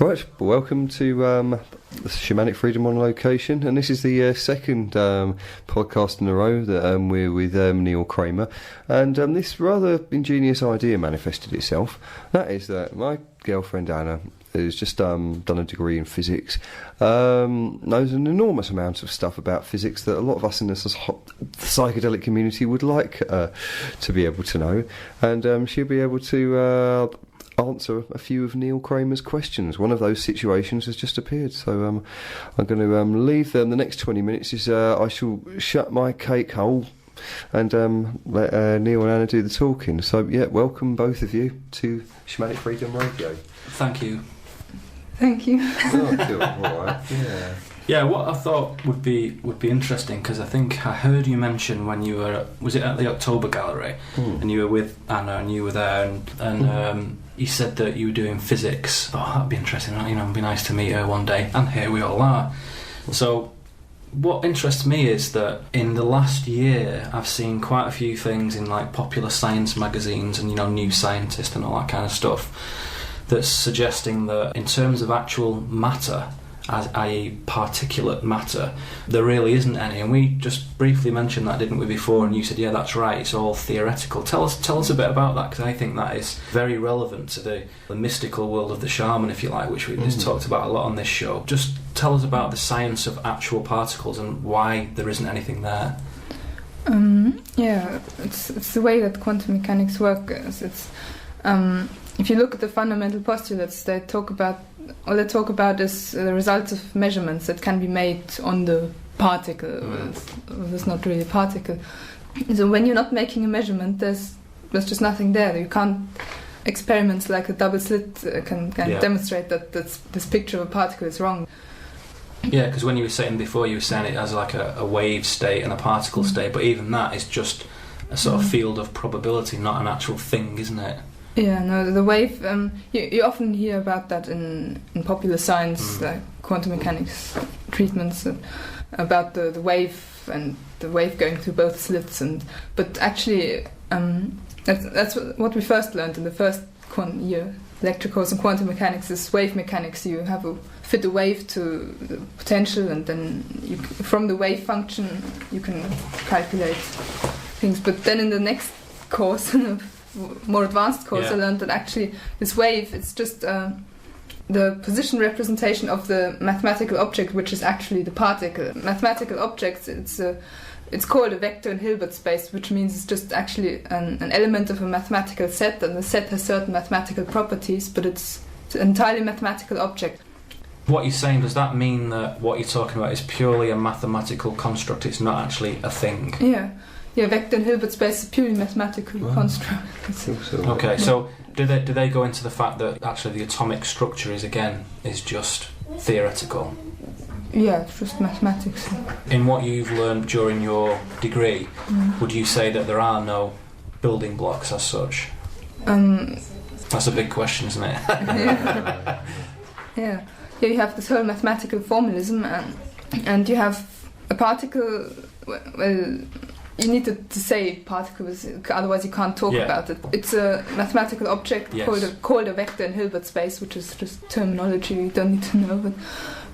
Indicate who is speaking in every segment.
Speaker 1: Right, welcome to Shamanic Freedom on Location, and this is the second podcast in a row that we're with Neil Kramer, and this rather ingenious idea manifested itself. That is that my girlfriend Anna, who's just done a degree in physics, knows an enormous amount of stuff about physics that a lot of us in the psychedelic community would like to be able to know, and she'll be able to answer a few of Neil Kramer's questions. One of those situations has just appeared, so I'm going to leave them. The next 20 minutes is I shall shut my cake hole and let Neil and Anna do the talking. So yeah, welcome both of you to Shamanic Freedom Radio.
Speaker 2: Thank you.
Speaker 3: Thank you.
Speaker 1: Oh, I feel all right. Yeah.
Speaker 2: Yeah, what I thought would be interesting, because I think I heard you mention when you were, was it at the October Gallery, and you were with Anna and you were there, and you said that you were doing physics. Oh, that'd be interesting, you know, it'd be nice to meet her one day, and here we all are. So what interests me is that in the last year I've seen quite a few things in like popular science magazines and, you know, New Scientist and all that kind of stuff that's suggesting that in terms of actual matter, i.e. particulate matter, there really isn't any. And we just briefly mentioned that, didn't we, before, and you said, yeah, that's right, it's all theoretical. Tell us a bit about that, because I think that is very relevant to the mystical world of the shaman, if you like, which we've just talked about a lot on this show. Just tell us about the science of actual particles and why there isn't anything there.
Speaker 3: Yeah, it's the way that quantum mechanics work. It's if you look at the fundamental postulates, they talk about is the results of measurements that can be made on the particle. There's not really a particle. So when you're not making a measurement, there's just nothing there. You can't. Experiments like a double slit can demonstrate that this picture of a particle is wrong.
Speaker 2: Yeah, because when you were saying before, you were saying it as like a wave state and a particle state, but even that is just a sort of field of probability, not an actual thing, isn't it?
Speaker 3: Yeah, no, the wave, you often hear about that in popular science, like quantum mechanics treatments, about the wave and the wave going through both slits. But actually, that's what we first learned in the first year lecture course in quantum mechanics is wave mechanics. You have to fit a wave to the potential, and then from the wave function you can calculate things. But then in the next course, more advanced course, I learned that actually this wave, it's just the position representation of the mathematical object, which is actually the particle. Mathematical objects, it's called a vector in Hilbert space, which means it's just actually an element of a mathematical set, and the set has certain mathematical properties, but it's an entirely mathematical object.
Speaker 2: What you're saying, does that mean that what you're talking about is purely a mathematical construct, it's not actually a thing?
Speaker 3: Yeah, vector in Hilbert space is a purely mathematical construct.
Speaker 2: Okay, so do they go into the fact that actually the atomic structure is just theoretical?
Speaker 3: Yeah, it's just mathematics.
Speaker 2: In what you've learned during your degree, would you say that there are no building blocks as such? That's a big question, isn't it?
Speaker 3: Yeah, you have this whole mathematical formalism, and you have a particle. Well, you need to say particles, otherwise you can't talk about it. It's a mathematical object called a vector in Hilbert space, which is just terminology you don't need to know.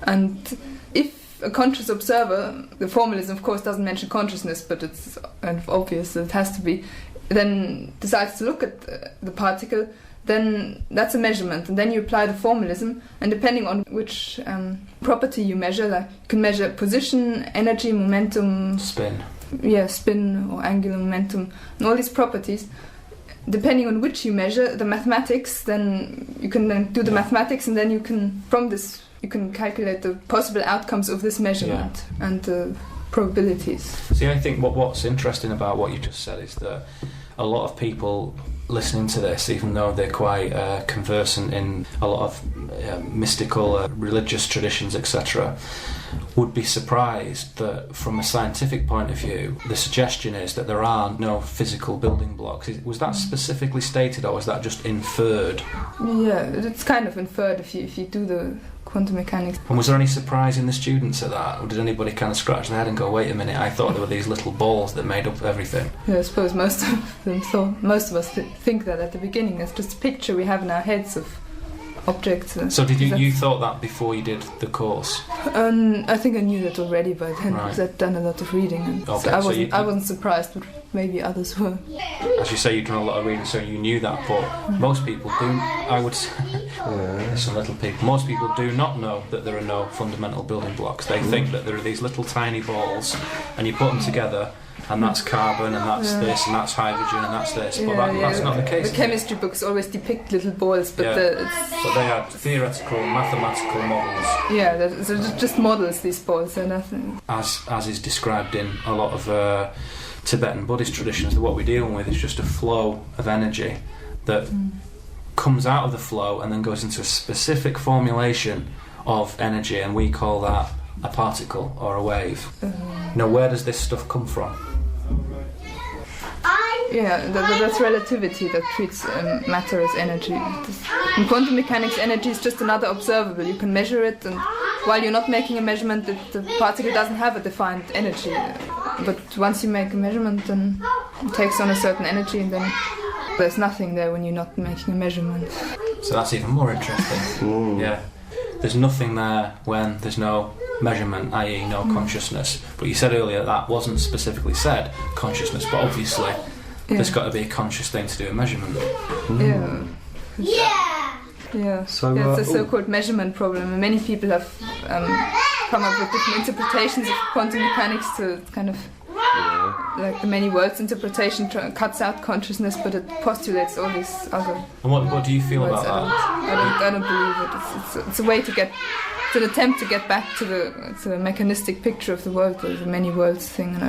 Speaker 3: And if a conscious observer, the formalism of course doesn't mention consciousness, but it's kind of obvious that it has to be, then decides to look at the particle, then that's a measurement, and then you apply the formalism, and depending on which property you measure, like you can measure position, energy, momentum, spin or angular momentum, and all these properties. Depending on which you measure, the mathematics, then you can then do the mathematics, and then you can, from this, you can calculate the possible outcomes of this measurement and the probabilities.
Speaker 2: See, I think what's interesting about what you just said is that a lot of people listening to this, even though they're quite conversant in a lot of mystical religious traditions, etc., would be surprised that from a scientific point of view the suggestion is that there are no physical building blocks. Was that specifically stated, or was that just inferred?
Speaker 3: Yeah, it's kind of inferred if you do the quantum mechanics.
Speaker 2: And was there any surprise in the students at that, or did anybody kind of scratch their head and go, wait a minute, I thought there were these little balls that made up everything?
Speaker 3: Yeah, I suppose most of them thought, most of us think that at the beginning. It's just a picture we have in our heads of objects.
Speaker 2: So did you thought that before you did the course?
Speaker 3: I think I knew that already by then,
Speaker 2: Right.
Speaker 3: because I'd done a lot of reading, and
Speaker 2: Okay,
Speaker 3: so
Speaker 2: so
Speaker 3: I wasn't surprised, but maybe others were.
Speaker 2: As you say, you've done a lot of reading, so you knew that, but most people do, I would say, there's some little people, most people do not know that there are no fundamental building blocks. They think that there are these little tiny balls, and you put them together, and that's carbon, and that's this, and that's hydrogen, and that's this, but that's not the case.
Speaker 3: The chemistry books always depict little balls, but
Speaker 2: but they are theoretical, mathematical models.
Speaker 3: Yeah, they're just models, these balls, they're nothing.
Speaker 2: As is described in a lot of Tibetan Buddhist traditions, that what we're dealing with is just a flow of energy that comes out of the flow and then goes into a specific formulation of energy, and we call that a particle or a wave. Now, where does this stuff come from?
Speaker 3: Yeah, that's relativity that treats matter as energy. In quantum mechanics, energy is just another observable. You can measure it, and while you're not making a measurement, the particle doesn't have a defined energy. But once you make a measurement, then it takes on a certain energy, and then there's nothing there when you're not making a measurement.
Speaker 2: So that's even more interesting. Yeah, there's nothing there when there's no measurement, i.e. no consciousness. But you said earlier that wasn't specifically said, consciousness, but obviously there's got to be a conscious thing to do a measurement. Yeah,
Speaker 1: So,
Speaker 3: it's a so-called measurement problem, and many people have come up with different interpretations of quantum mechanics to kind of, like the many worlds interpretation cuts out consciousness, but it postulates all these other.
Speaker 2: And what do you feel
Speaker 3: worlds.
Speaker 2: about that?
Speaker 3: I don't believe it. It's a way to get. It's an attempt to get back to the mechanistic picture of the world, the many worlds thing, and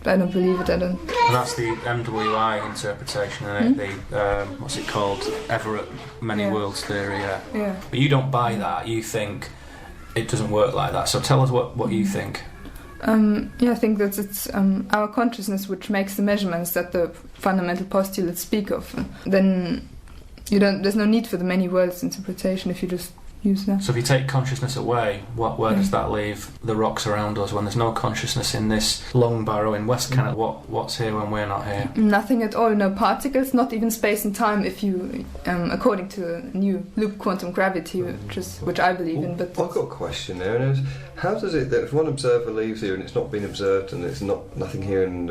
Speaker 3: I don't believe it.
Speaker 2: And that's the MWI interpretation, and the what's it called? Everett many worlds theory.
Speaker 3: Yeah.
Speaker 2: But you don't buy that. You think it doesn't work like that. So tell us what you think.
Speaker 3: I think that it's our consciousness which makes the measurements that the fundamental postulates speak of. Then there's no need for the many worlds interpretation if you just use that.
Speaker 2: So if you take consciousness away, where does that leave the rocks around us when there's no consciousness in this long barrow in West Canada? What's here when we're not here?
Speaker 3: Nothing at all, no particles, not even space and time if you, according to new loop quantum gravity, which I believe in. But
Speaker 1: I've got a question there, and how does it that if one observer leaves here and it's not been observed and it's nothing here, and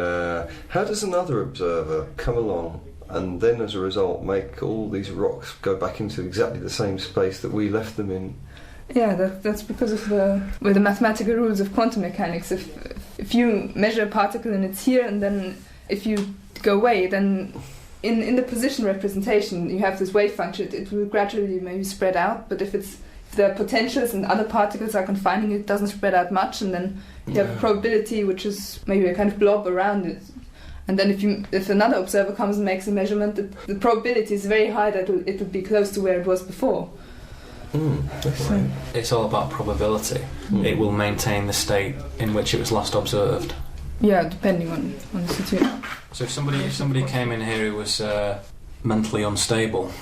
Speaker 1: how does another observer come along and then as a result make all these rocks go back into exactly the same space that we left them in?
Speaker 3: Yeah, that's because of the mathematical rules of quantum mechanics. If you measure a particle and it's here, and then if you go away, then in the position representation you have this wave function. It will gradually maybe spread out, but if there are potentials and other particles are confining it, doesn't spread out much, and then you have a probability which is maybe a kind of blob around it. And then if another observer comes and makes a measurement, the probability is very high that it would be close to where it was before.
Speaker 1: Okay.
Speaker 2: It's all about probability. It will maintain the state in which it was last observed.
Speaker 3: Yeah, depending on the situation.
Speaker 2: So if somebody came in here who was mentally unstable,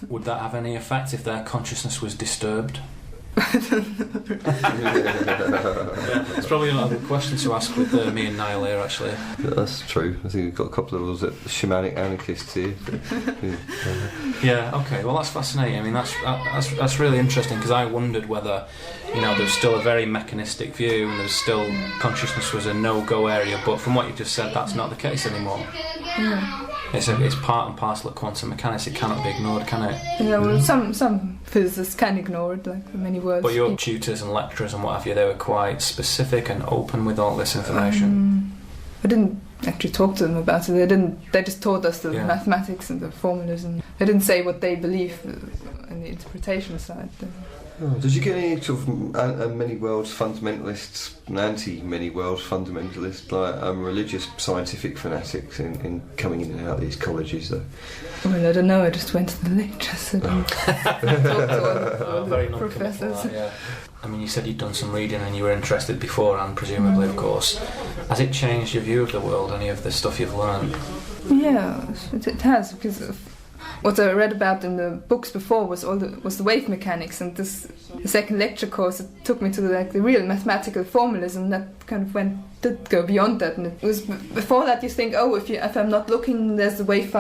Speaker 2: would that have any effect if their consciousness was disturbed? It's probably not a good question to ask with me and Niall here, actually.
Speaker 1: That's true. I think we've got a couple of those shamanic anarchists here.
Speaker 2: Yeah. Okay. Well, that's fascinating. I mean, that's really interesting, because I wondered whether, there's still a very mechanistic view and there's still consciousness was a no-go area. But from what you just said, that's not the case anymore.
Speaker 3: Yeah.
Speaker 2: It's part and parcel of quantum mechanics. It cannot be ignored, can it?
Speaker 3: Yeah, well, some physicists can ignore it, like many words.
Speaker 2: But your tutors and lecturers and what have you, they were quite specific and open with all this information.
Speaker 3: I didn't actually talk to them about it. They just taught us the mathematics and the formulas, and they didn't say what they believe in the interpretation side.
Speaker 1: Did you get any sort of many worlds fundamentalists and anti-many worlds fundamentalists, like religious scientific fanatics in coming in and out of these colleges, though?
Speaker 3: Well, I don't know. I just went to the lectures and talked to all
Speaker 2: very
Speaker 3: the professors.
Speaker 2: Yeah. I mean, you said you'd done some reading and you were interested beforehand, presumably, of course. Has it changed your view of the world, any of the stuff you've learned?
Speaker 3: Yeah, it has, because what I read about in the books before was the wave mechanics, and the second lecture course, it took me to the real mathematical formalism that kind of did go beyond that. And it was before that you think, oh, if I'm not looking, there's a wave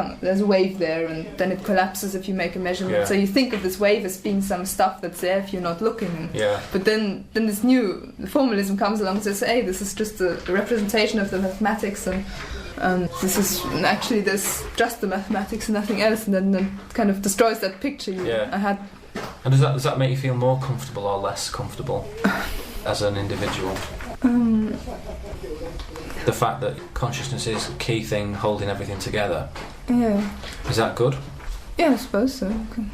Speaker 3: there, and then it collapses if you make a measurement.
Speaker 2: Yeah.
Speaker 3: So you think of this wave as being some stuff that's there if you're not looking.
Speaker 2: Yeah.
Speaker 3: But then this new formalism comes along and says, hey, this is just a representation of the mathematics, and this is actually just the mathematics and nothing else, and then kind of destroys that picture I had.
Speaker 2: And does that make you feel more comfortable or less comfortable as an individual? The fact that consciousness is a key thing holding everything together.
Speaker 3: Yeah.
Speaker 2: Is that good?
Speaker 3: Yeah, I suppose so. Okay.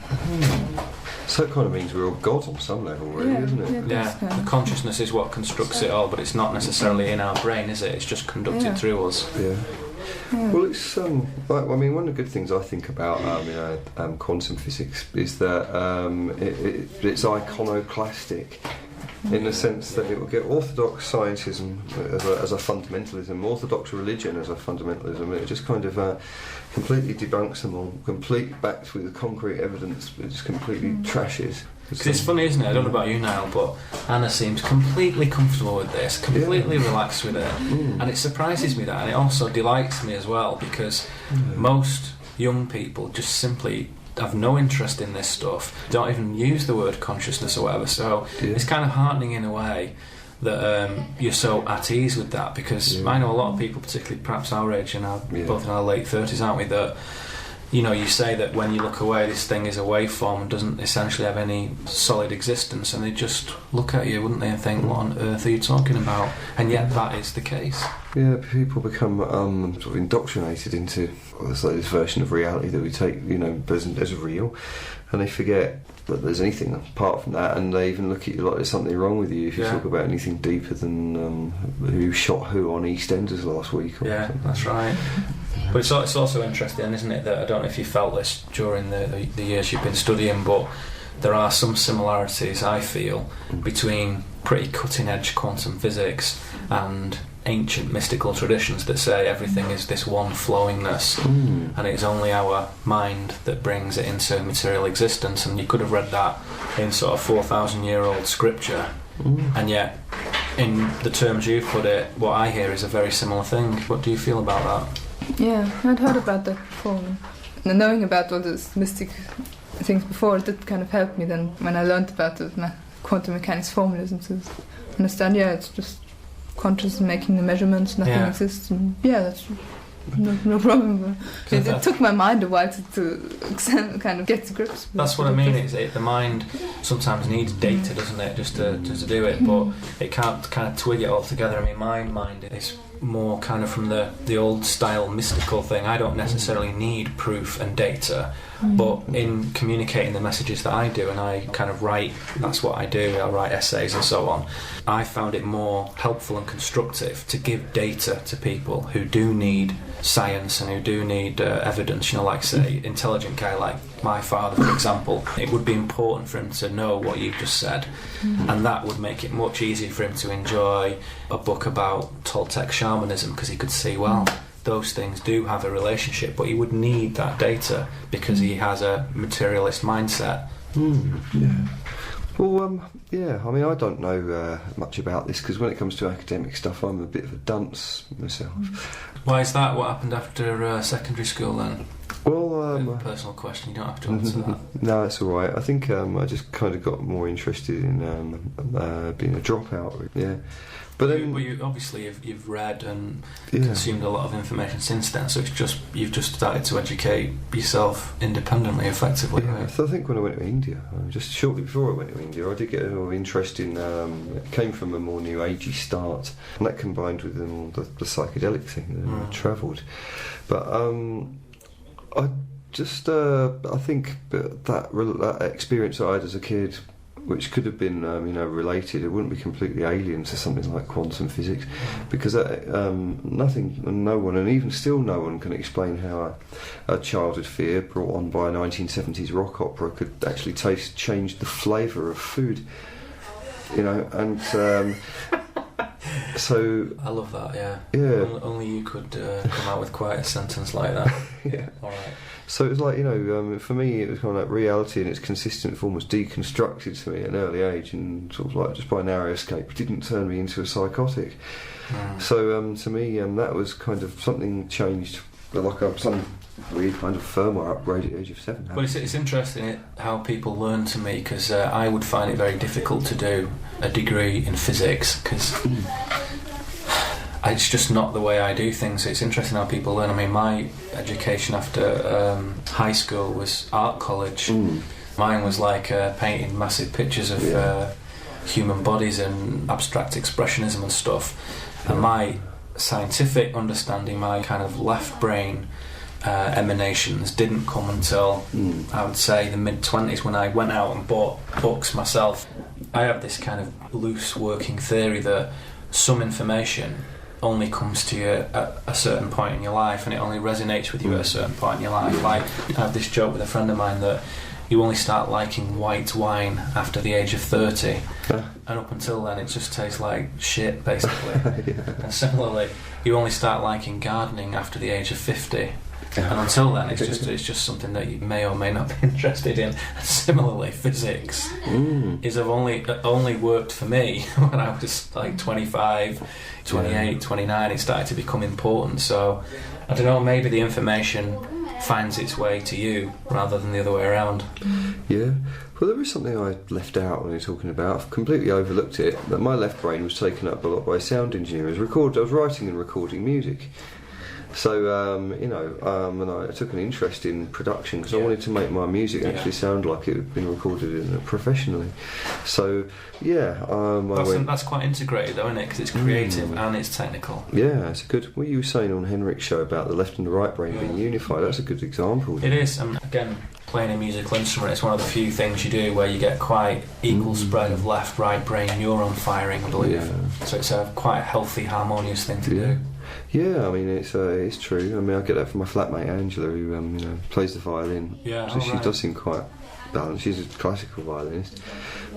Speaker 1: So it kind of means we're all God on some level, really, isn't it?
Speaker 2: Yeah. The consciousness is what constructs it all, but it's not necessarily in our brain, is it? It's just conducted through us.
Speaker 1: Yeah.
Speaker 3: Yeah.
Speaker 1: Well, it's I mean, one of the good things I think about quantum physics is that it's iconoclastic, in the sense that it will get orthodox scientism as a fundamentalism, orthodox religion as a fundamentalism. It just kind of completely debunks them all, backed with concrete evidence. It just completely trashes.
Speaker 2: Because it's funny, isn't it? I don't know about you, Niall, but Anna seems completely comfortable with this, completely relaxed with it. And it surprises me that, and it also delights me as well, because most young people just simply have no interest in this stuff, don't even use the word consciousness or whatever, so it's kind of heartening in a way that you're so at ease with that, because I know a lot of people, particularly perhaps our age, and both in our late 30s, aren't we, that you say that when you look away, this thing is a waveform and doesn't essentially have any solid existence, and they just look at you, wouldn't they, and think, what on earth are you talking about? And yet that is the case.
Speaker 1: Yeah, people become sort of indoctrinated into this version of reality that we take, as real, and they forget that there's anything apart from that, and they even look at you like there's something wrong with you if you talk about anything deeper than who shot who on EastEnders last week. Or something.
Speaker 2: That's right. But it's also interesting, isn't it, that I don't know if you felt this during the years you've been studying, but there are some similarities, I feel, between pretty cutting-edge quantum physics and ancient mystical traditions that say everything is this one flowingness, and it's only our mind that brings it into material existence. And you could have read that in sort of 4,000-year-old scripture, and yet in the terms you've put it, what I hear is a very similar thing. What do you feel about that?
Speaker 3: Yeah, I'd heard about that before. And knowing about all those mystic things before, it did kind of help me then when I learned about the quantum mechanics formalism, to understand, it's just conscious making the measurements, nothing exists, and that's no problem. It took my mind a while to kind of get to grips with.
Speaker 2: That's what I mean. The mind sometimes needs data, doesn't it, just to do it, but it can't kind of twig it all together. I mean, my mind is more kind of from the old style mystical thing. I don't necessarily need proof and data, but in communicating the messages that I do, and I kind of write, that's what I do, I write essays and so on, I found it more helpful and constructive to give data to people who do need science and who do need evidence, like say intelligent guy like my father, for example. It would be important for him to know what you've just said, and that would make it much easier for him to enjoy a book about Toltec shamanism, because he could see, well, those things do have a relationship, but he would need that data because he has a materialist mindset.
Speaker 1: Well, I mean, I don't know much about this, because when it comes to academic stuff, I'm a bit of a dunce myself.
Speaker 2: Why is that? What happened after secondary school then?
Speaker 1: Well,
Speaker 2: personal question, you don't have to answer that.
Speaker 1: No, it's all right. I think I just kind of got more interested in being a dropout. Yeah. But then,
Speaker 2: you obviously you've read and consumed a lot of information since then, so you've just started to educate yourself independently, effectively.
Speaker 1: Yeah,
Speaker 2: right?
Speaker 1: so I think when I went to India, just shortly before I went to India, I did get a little interest in. It came from a more new agey start, and that combined with the psychedelic thing that I travelled. But I think that experience I had as a kid, which could have been, related, it wouldn't be completely alien to something like quantum physics, because nothing and no one, and even still no one, can explain how a childhood fear brought on by a 1970s rock opera could actually change the flavour of food, and so
Speaker 2: I love that.
Speaker 1: Yeah.
Speaker 2: Only you could come out with quite a sentence like that.
Speaker 1: Yeah.
Speaker 2: All right.
Speaker 1: So it was like, for me, it was kind of like reality in its consistent form was deconstructed to me at an early age, and sort of like just by narrow escape, didn't turn me into a psychotic. So to me, that was kind of something changed, like some weird kind of firmware upgrade at the age of 7.
Speaker 2: Well, it's interesting how people learn to me, because I would find it very difficult to do a degree in physics, because it's just not the way I do things. It's interesting how people learn. I mean, my education after high school was art college. Mine was like painting massive pictures of human bodies and abstract expressionism and stuff. And my scientific understanding, my kind of left brain emanations didn't come until I would say the mid-20s, when I went out and bought books myself. I have this kind of loose working theory that some information only comes to you at a certain point in your life, and it only resonates with you at a certain point in your life. Like, I have this joke with a friend of mine that you only start liking white wine after the age of 30, and up until then it just tastes like shit, basically. And similarly, you only start liking gardening after the age of 50, and until then it's just something that you may or may not be interested in. And similarly, physics is only worked for me when I was like 25, 28, 29. It started to become important. So I don't know, maybe the information finds its way to you rather than the other way around.
Speaker 1: Yeah. Well, there is something I left out when you're talking about. I've completely overlooked it. That my left brain was taken up a lot by sound engineering. I was writing and recording music. So, and I took an interest in production because I wanted to make my music actually sound like it had been recorded professionally. So,
Speaker 2: that's quite integrated, though, isn't it? Because it's creative and it's technical.
Speaker 1: Yeah, it's a good. What you were saying on Henrik's show about the left and the right brain being unified, that's a good example.
Speaker 2: It is. And again, playing a musical instrument, it's one of the few things you do where you get quite equal spread of left, right brain neuron firing, I believe. Yeah. So it's quite a healthy, harmonious thing to do.
Speaker 1: Yeah, I mean it's true. I mean I get that from my flatmate Angela, who plays the violin.
Speaker 2: Yeah,
Speaker 1: so she does seem quite balanced. She's a classical violinist.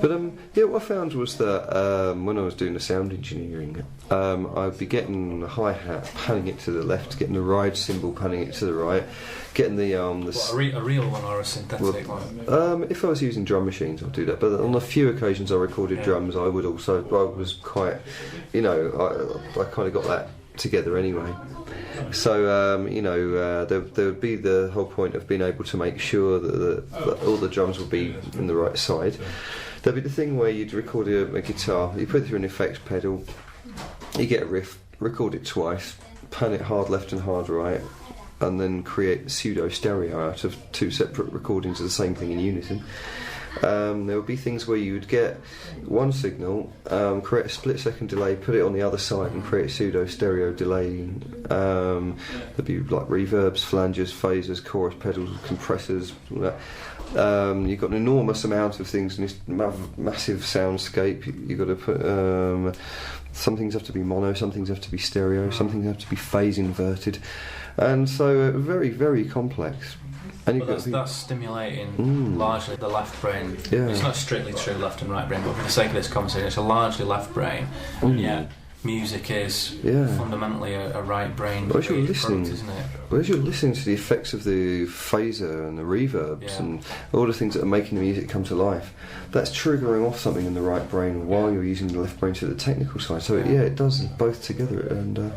Speaker 1: But what I found was that when I was doing the sound engineering, I'd be getting the hi-hat, panning it to the left, getting the ride cymbal, panning it to the right, getting the
Speaker 2: a real one or a synthetic one?
Speaker 1: If I was using drum machines, I'd do that. But on a few occasions I recorded drums, I was quite, I kind of got that together anyway. So there would be the whole point of being able to make sure that all the drums would be in the right side. There'd be the thing where you'd record a guitar, you put it through an effects pedal, you get a riff, record it twice, pan it hard left and hard right, and then create pseudo stereo out of two separate recordings of the same thing in unison. There would be things where you would get one signal, create a split-second delay, put it on the other side and create a pseudo-stereo delay. There'd be like reverbs, flanges, phasers, chorus pedals, compressors, all that. You've got an enormous amount of things in this massive soundscape. You've got to put... some things have to be mono, some things have to be stereo, some things have to be phase inverted. And so very, very complex. And
Speaker 2: that's stimulating largely the left brain.
Speaker 1: Yeah.
Speaker 2: It's not strictly true left and right brain, but for the sake of this conversation, it's a largely left brain, and yet music is fundamentally a right brain product, isn't it?
Speaker 1: Well, as you're listening to the effects of the phaser and the reverbs and all the things that are making the music come to life, that's triggering off something in the right brain while you're using the left brain to the technical side. So it does both together, and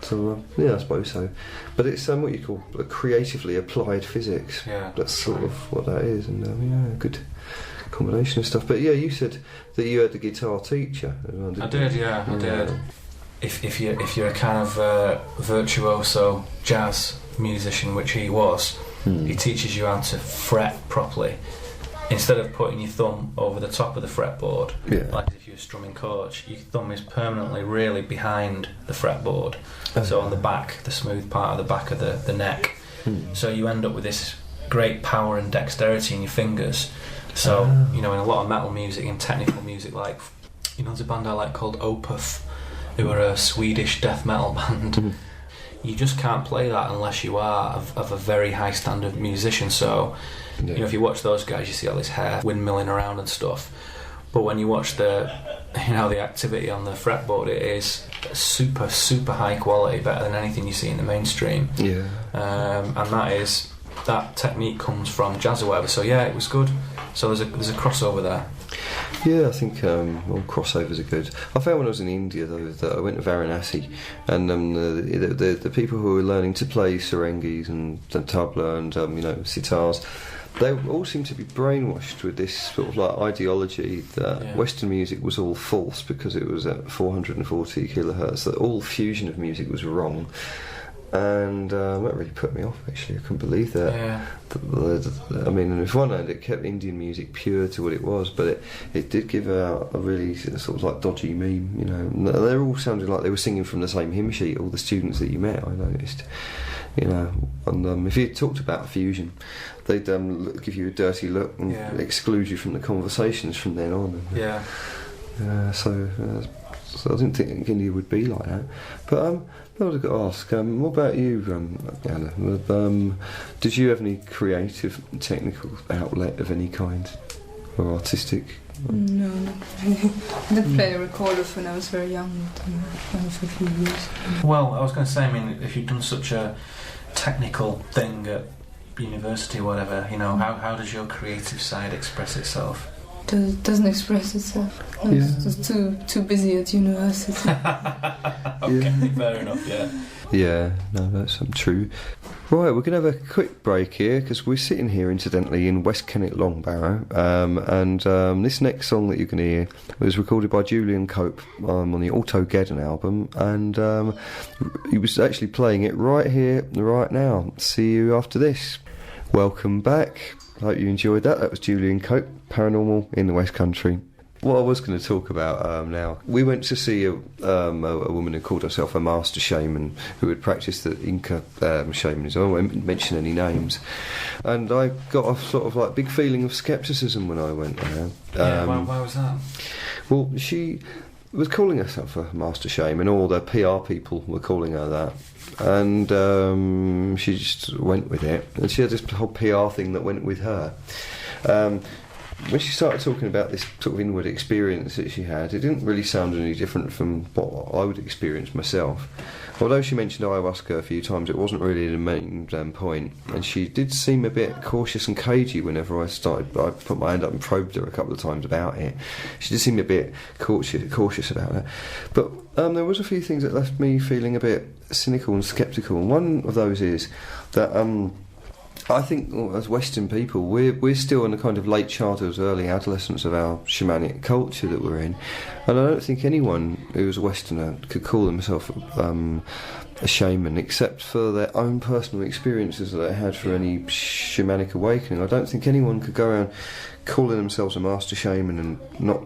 Speaker 1: So, I suppose so. But it's what you call creatively applied physics.
Speaker 2: Yeah,
Speaker 1: that's sort of what that is, and a good combination of stuff. But you said that you had a guitar teacher.
Speaker 2: I did. I did. If you're a kind of virtuoso jazz musician, which he was, he teaches you how to fret properly. Instead of putting your thumb over the top of the fretboard, like if you're strumming chords, your thumb is permanently really behind the fretboard. So on the back, the smooth part of the back of the neck. So you end up with this great power and dexterity in your fingers. So, in a lot of metal music and technical music, like, there's a band I like called Opeth, who are a Swedish death metal band. You just can't play that unless you are of a very high standard musician. So, if you watch those guys, you see all this hair windmilling around and stuff. but when you watch the activity on the fretboard, it is super, super high quality, better than anything you see in the mainstream.
Speaker 1: Yeah.
Speaker 2: And that technique comes from jazz or whatever. So yeah, it was good. So there's a crossover there.
Speaker 1: Yeah, I think all crossovers are good. I found when I was in India though that I went to Varanasi, and the people who were learning to play sarengis and tabla and sitars, they all seem to be brainwashed with this sort of like ideology that Western music was all false because it was at 440 kilohertz, that all fusion of music was wrong. And that really put me off, actually. I couldn't believe that.
Speaker 2: Yeah.
Speaker 1: I mean, on one hand, it kept Indian music pure to what it was, but it did give out a really sort of like dodgy meme, They all sounded like they were singing from the same hymn sheet, all the students that you met, I noticed. And if you talked about fusion, they'd give you a dirty look and exclude you from the conversations from then on. So I didn't think India would be like that. But I was going to ask, what about you, Anna? Did you have any creative, technical outlet of any kind, or artistic?
Speaker 3: No, not really. I did play recorders when I was very young, for a few years.
Speaker 2: Well, I was going to say, I mean, if you've done such a technical thing at university or whatever, how does your creative side express itself?
Speaker 3: Doesn't express itself. It's just too busy at university.
Speaker 2: Okay, fair enough.
Speaker 1: Yeah, no, that's true. Right, we're going to have a quick break here because we're sitting here, incidentally, in West Kennet Longbarrow, and this next song that you can hear was recorded by Julian Cope on the Autogeddon album, and he was actually playing it right here, right now. See you after this. Welcome back. Hope you enjoyed that. That was Julian Cope, Paranormal in the West Country. What I was going to talk about now, we went to see a woman who called herself a master shaman who had practiced the Inca shamanism. I won't mention any names. And I got a sort of like big feeling of scepticism when I went there.
Speaker 2: Why was that?
Speaker 1: Well, she was calling herself a master shaman, or the PR people were calling her that. And she just went with it, and she had this whole PR thing that went with her. When she started talking about this sort of inward experience that she had, it didn't really sound any different from what I would experience myself. Although she mentioned ayahuasca a few times, it wasn't really the main point, and she did seem a bit cautious and cagey whenever I put my hand up and probed her a couple of times about it. She did seem a bit cautious about it. But there was a few things that left me feeling a bit cynical and sceptical, and one of those is that I think as Western people, we're still in a kind of late childhood, early adolescence of our shamanic culture that we're in, and I don't think anyone who's a Westerner could call themselves a shaman except for their own personal experiences that they had for any shamanic awakening. I don't think anyone could go around calling themselves a master shaman and not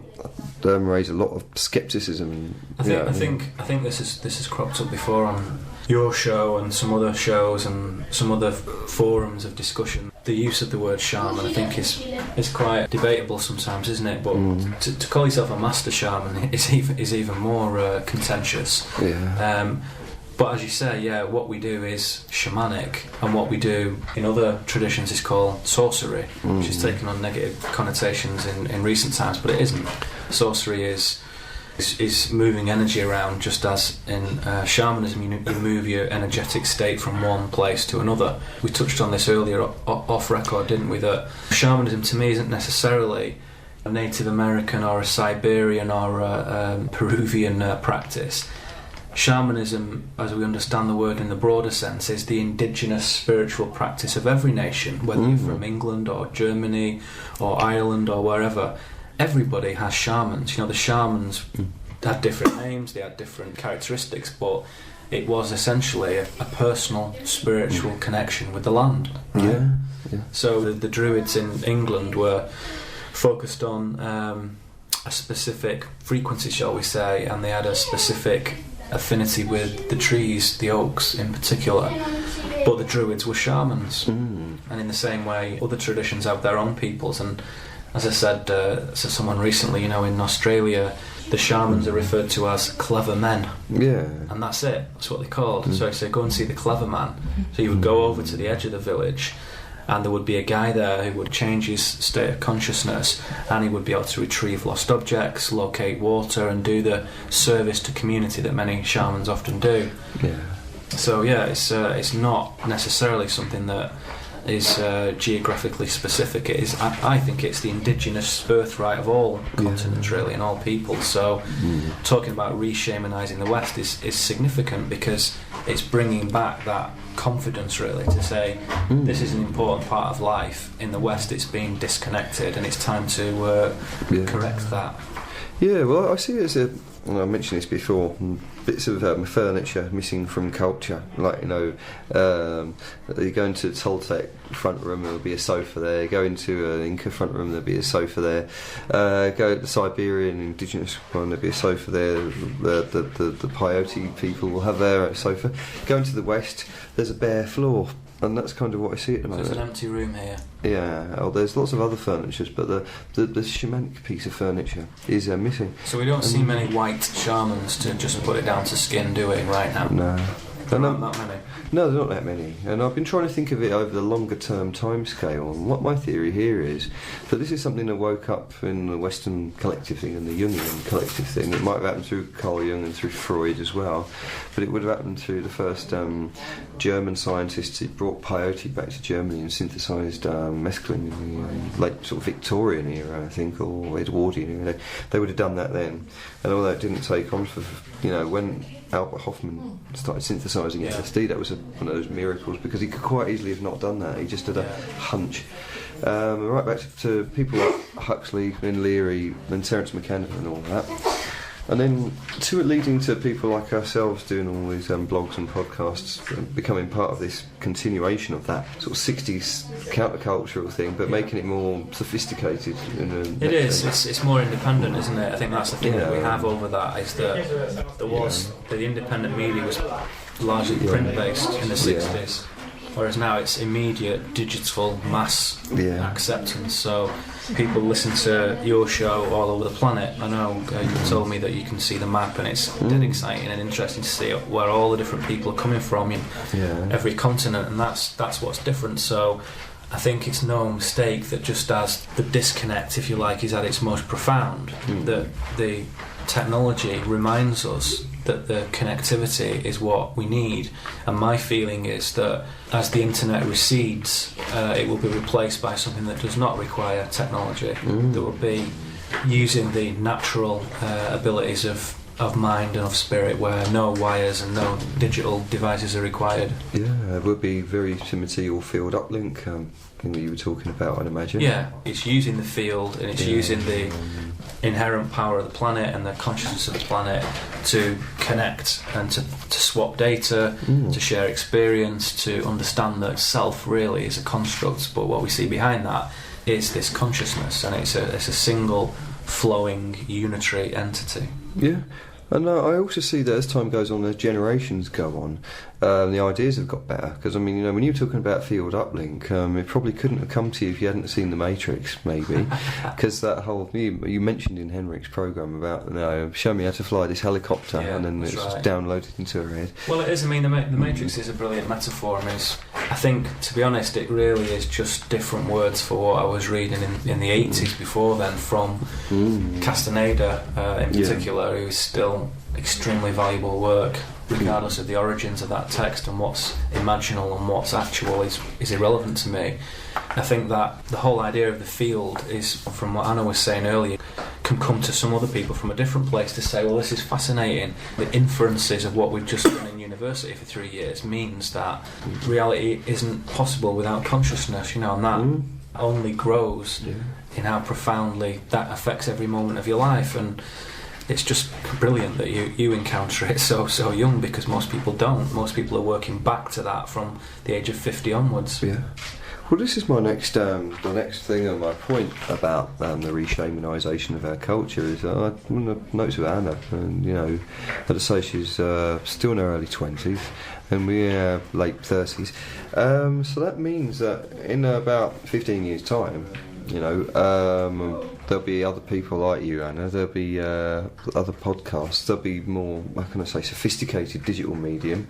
Speaker 1: raise a lot of scepticism.
Speaker 2: I think this has cropped up before on your show and some other shows and some other forums of discussion. The use of the word shaman, I think, is quite debatable sometimes, isn't it? But to call yourself a master shaman is even more contentious.
Speaker 1: Yeah.
Speaker 2: But as you say, what we do is shamanic, and what we do in other traditions is called sorcery, which is taken on negative connotations in recent times, but it isn't. Sorcery is moving energy around, just as in shamanism you move your energetic state from one place to another. We touched on this earlier off record, didn't we, that shamanism to me isn't necessarily a Native American or a Siberian or a Peruvian practice. Shamanism, as we understand the word in the broader sense, is the indigenous spiritual practice of every nation, whether you're from England or Germany or Ireland or wherever. Everybody has shamans. The shamans had different names, they had different characteristics, but it was essentially a personal spiritual connection with the land. Right?
Speaker 1: Yeah.
Speaker 2: So the Druids in England were focused on a specific frequency, shall we say, and they had a specific affinity with the trees, the oaks in particular, but the Druids were shamans. And in the same way other traditions have their own peoples, and as I said to someone recently, in Australia the shamans are referred to as clever men, and that's it, that's what they're called. So I say, go and see the clever man. So you would go over to the edge of the village and there would be a guy there who would change his state of consciousness, and he would be able to retrieve lost objects, locate water, and do the service to community that many shamans often do.
Speaker 1: Yeah.
Speaker 2: So yeah, it's not necessarily something that is geographically specific. It is. I think it's the indigenous birthright of all continents, really, and all people. So talking about re-shamanising the West is significant, because it's bringing back that confidence, really, to say this is an important part of life. In the West, it's been disconnected, and it's time to correct that.
Speaker 1: Yeah, well, I see it as I mentioned this before, bits of furniture missing from culture, like, you know, you go into the Toltec front room, there'll be a sofa there. Go into an Inca front room, there'll be a sofa there. Go to the Siberian indigenous one, there'll be a sofa there. The Peyote people will have their sofa. Go into the West, there's a bare floor. And that's kind of what I see at the moment.
Speaker 2: There's an empty room here.
Speaker 1: Yeah, there's lots of other furniture, but the shamanic piece of furniture is missing.
Speaker 2: So we don't see many white shamans to just put it down to skin doing right now.
Speaker 1: No.
Speaker 2: There aren't that many.
Speaker 1: No, there's not that many. And I've been trying to think of it over the longer term time scale. And what my theory here is that this is something that woke up in the Western collective thing and the Jungian collective thing. It might have happened through Carl Jung and through Freud as well. But it would have happened through the first German scientists who brought peyote back to Germany and synthesised mescaline in the late sort of Victorian era, I think, or Edwardian era. They would have done that then. And although it didn't take on for, when Albert Hoffman started synthesising LSD, that was one of those miracles, because he could quite easily have not done that. He just had a hunch. Right back to people like Huxley and Leary and Terence McKenna and all that. And then to it leading to people like ourselves doing all these blogs and podcasts, becoming part of this continuation of that sort of 60s countercultural thing, but making it more sophisticated.
Speaker 2: It is. It's more independent, isn't it? I think that's the thing that we have over that, is that the independent media was largely print-based in the 60s. Whereas now it's immediate, digital, mass acceptance. So people listen to your show all over the planet. I know you told me that you can see the map, and it's dead exciting and interesting to see where all the different people are coming from in every continent, and that's what's different. So I think it's no mistake that just as the disconnect, if you like, is at its most profound, that the technology reminds us that the connectivity is what we need. And my feeling is that as the internet recedes, it will be replaced by something that does not require technology, that will be using the natural abilities of mind and of spirit, where no wires and no digital devices are required.
Speaker 1: Yeah, it would be very similar to your field uplink thing that you were talking about, I'd imagine.
Speaker 2: Yeah, it's using the field, and it's using the inherent power of the planet and the consciousness of the planet to connect and to swap data, to share experience, to understand that self really is a construct, but what we see behind that is this consciousness, and it's a single flowing unitary entity.
Speaker 1: Yeah. And I also see that as time goes on, as generations go on, the ideas have got better. Because, I mean, when you were talking about field uplink, it probably couldn't have come to you if you hadn't seen The Matrix, maybe. Because that whole... You mentioned in Henrik's programme about, show me how to fly this helicopter, and then it's just downloaded into her head.
Speaker 2: Well, it is. I mean, the Matrix is a brilliant metaphor. I mean, I think, to be honest, it really is just different words for what I was reading in the 80s before then, from Castaneda in particular, who is still extremely valuable work, regardless of the origins of that text, and what's imaginal and what's actual is irrelevant to me. I think that the whole idea of the field is, from what Anna was saying earlier, can come to some other people from a different place to say, well, this is fascinating. The inferences of what we've just done in university for 3 years means that reality isn't possible without consciousness, and that only grows in how profoundly that affects every moment of your life. And it's just brilliant that you encounter it so young, because most people don't. Most people are working back to that from the age of 50 onwards. Yeah.
Speaker 1: Well, this is my next the next thing on my point about the re-shamanisation of our culture is I noticed with Anna, and I'd say she's still in her early 20s, and we're late 30s. So that means that in about 15 years' time, there'll be other people like you, Anna. There'll be other podcasts. There'll be more, how can I say, sophisticated digital medium.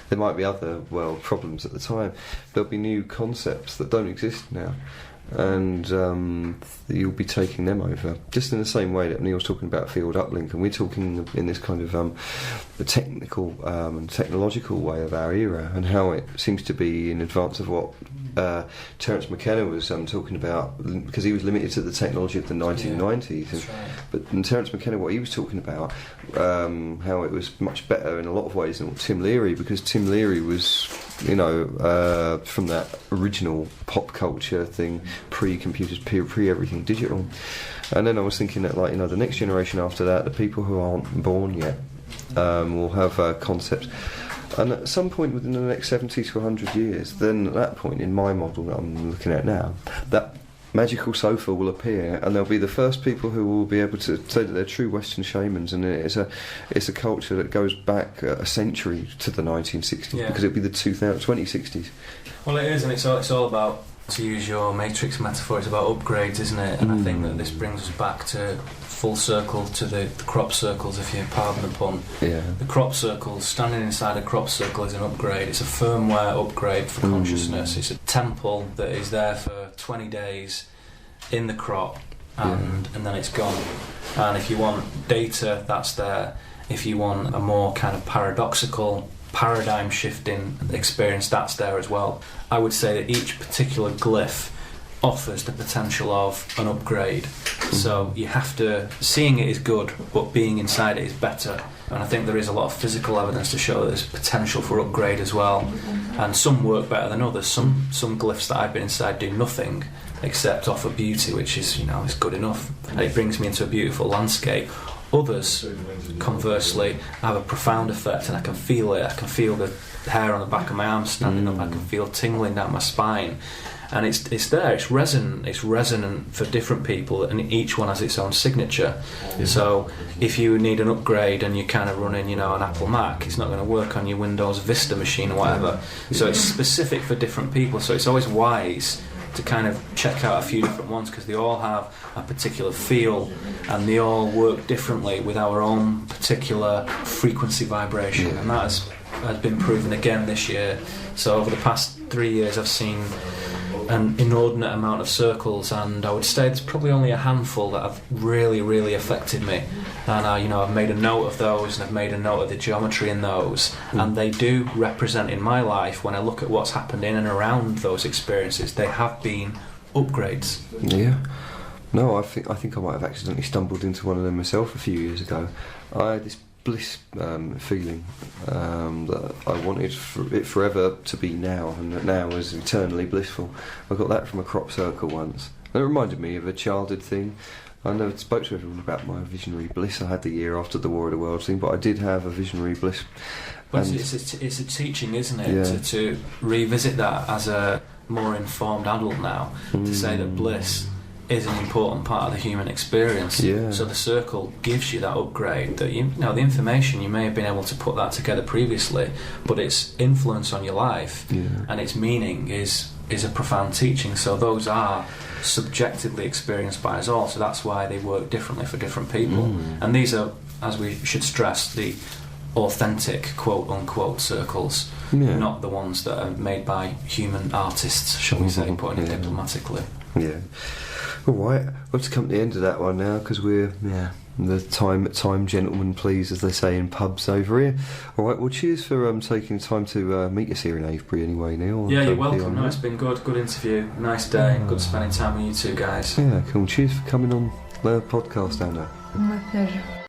Speaker 1: There might be other world problems at the time. There'll be new concepts that don't exist now, and you'll be taking them over. Just in the same way that Neil's talking about field uplink, and we're talking in this kind of the technical and technological way of our era, and how it seems to be in advance of what Terence McKenna was talking about, because he was limited to the technology of the 1990s.
Speaker 2: That's right.
Speaker 1: But in Terence McKenna, what he was talking about, how it was much better in a lot of ways than Tim Leary, because Tim Leary was, from that original pop culture thing, pre-computers, pre-everything digital. And then I was thinking that, the next generation after that, the people who aren't born yet, will have concepts. And at some point within the next 70 to 100 years, then at that point in my model that I'm looking at now, that magical sofa will appear, and they'll be the first people who will be able to say that they're true Western shamans, and it's a culture that goes back a century to the 1960s, because it'll be the 2060s.
Speaker 2: Well, it is, and it's all about, to use your Matrix metaphor, it's about upgrades, isn't it? And I think that this brings us back to full circle to the crop circles, if you pardon the pun.
Speaker 1: Yeah.
Speaker 2: The crop circles, standing inside a crop circle is an upgrade. It's a firmware upgrade for consciousness. It's a temple that is there for 20 days in the crop, and then it's gone. And if you want data, that's there. If you want a more kind of paradoxical, paradigm shifting experience, that's there as well. I would say that each particular glyph offers the potential of an upgrade. So you have to, seeing it is good, but being inside it is better. And I think there is a lot of physical evidence to show that there's potential for upgrade as well. And some work better than others. Some glyphs that I've been inside do nothing except offer beauty, which is, is good enough. And it brings me into a beautiful landscape. Others, conversely, have a profound effect, and I can feel it. I can feel the hair on the back of my arm standing up. I can feel tingling down my spine. And it's there, it's resonant for different people, and each one has its own signature. So if you need an upgrade and you're kind of running, an Apple Mac, it's not going to work on your Windows Vista machine or whatever. So it's specific for different people, so it's always wise to kind of check out a few different ones, because they all have a particular feel, and they all work differently with our own particular frequency vibration, and that has been proven again this year. So over the past 3 years I've seen an inordinate amount of circles, and I would say there's probably only a handful that have really, really affected me. And I've made a note of those, and I've made a note of the geometry in those, and they do represent in my life, when I look at what's happened in and around those experiences, they have been upgrades.
Speaker 1: Yeah. No, I think I might have accidentally stumbled into one of them myself a few years ago. I had this bliss feeling that I wanted it forever to be now, and that now is eternally blissful. I got that from a crop circle once. It reminded me of a childhood thing. I never spoke to everyone about my visionary bliss I had the year after the War of the Worlds thing, but I did have a visionary bliss.
Speaker 2: Well, it's a teaching, isn't it, to revisit that as a more informed adult now, to say that bliss is an important part of the human experience. So the circle gives you that upgrade, that the information, you may have been able to put that together previously, but its influence on your life and its meaning is a profound teaching. So those are subjectively experienced by us all, so that's why they work differently for different people. And these are, as we should stress, the authentic quote unquote circles, not the ones that are made by human artists, shall we say, putting it diplomatically.
Speaker 1: Alright, we'll have to come to the end of that one now, because we're the time gentlemen please, as they say in pubs over here. Alright, well cheers for taking time to meet us here in Avebury anyway, Neil.
Speaker 2: You're welcome. No, it's been good interview, nice day, good spending time with you two guys.
Speaker 1: Yeah, cool. Cheers for coming on the podcast, Anna.
Speaker 3: My pleasure.